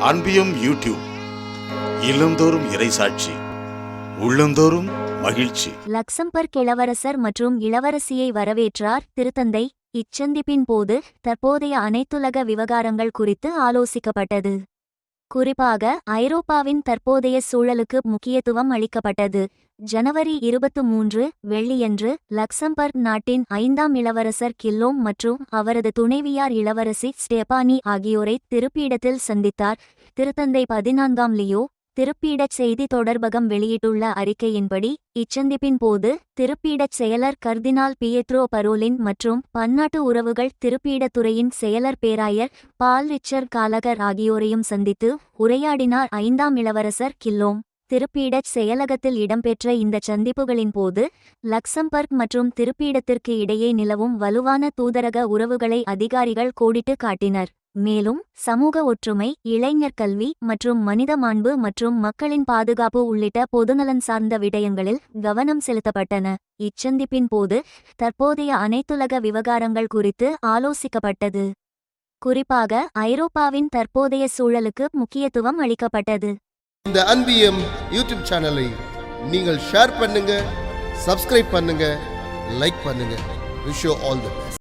அன்பியும் YouTube இல்லந்தோறும் இறைசாட்சி உள்ளந்தோறும் மகிழ்ச்சி. லக்சம்பர்க் இளவரசர் மற்றும் இளவரசியை வரவேற்றார் திருத்தந்தை. இச்சந்திப்பின் போது தற்போதைய அனைத்துலக விவகாரங்கள் குறித்து ஆலோசிக்கப்பட்டது. குறிப்பாக ஐரோப்பாவின் தற்போதைய சூழலுக்கு முக்கியத்துவம் அளிக்கப்பட்டது. ஜனவரி 23 வெள்ளியன்று லக்சம்பர்க் நாட்டின் 5ஆம் இளவரசர் கில்லோம் மற்றும் அவரது துணைவியார் இளவரசி ஸ்டெபானி ஆகியோரை திருப்பீடத்தில் சந்தித்தார். திருத்தந்தை 14ஆம் லியோ திருப்பீடச் செய்தி தொடர்பகம் வெளியிட்டுள்ள அறிக்கையின்படி இச்சந்திப்பின் போது திருப்பீடச் செயலர் கர்தினால் பியேட்ரோ பரோலின் மற்றும் பன்னாட்டு உறவுகள் திருப்பீடத்துறையின் செயலர் பேராயர் பால் ரிச்சர்ட் காலகர் ஆகியோரையும் சந்தித்து உரையாடினார். 5ஆம் இளவரசர் கில்லோம் திருப்பீடச் செயலகத்தில் இடம்பெற்ற இந்த சந்திப்புகளின் போது லக்சம்பர்க் மற்றும் திருப்பீடத்திற்கு இடையே நிலவும் வலுவான தூதரக உறவுகளை அதிகாரிகள் கோடிட்டு காட்டினர். மேலும் சமூக ஒற்றுமை, இளைஞர் கல்வி மற்றும் மனித மாண்பு மற்றும் மக்களின் பாதுகாப்பு உள்ளிட்ட பொதுநலன் சார்ந்த விடயங்களில் கவனம் செலுத்தப்பட்டன. இச்சந்திப்பின் போது தற்போதைய அனைத்துலக விவகாரங்கள் குறித்து ஆலோசிக்கப்பட்டது. குறிப்பாக ஐரோப்பாவின் தற்போதைய சூழலுக்கு முக்கியத்துவம் அளிக்கப்பட்டது. இந்த அன்பியம் யூடியூப் சேனலை நீங்கள் ஷேர் பண்ணுங்க, சப்ஸ்கிரைப் பண்ணுங்க, லைக் பண்ணுங்க. Wish you all the best.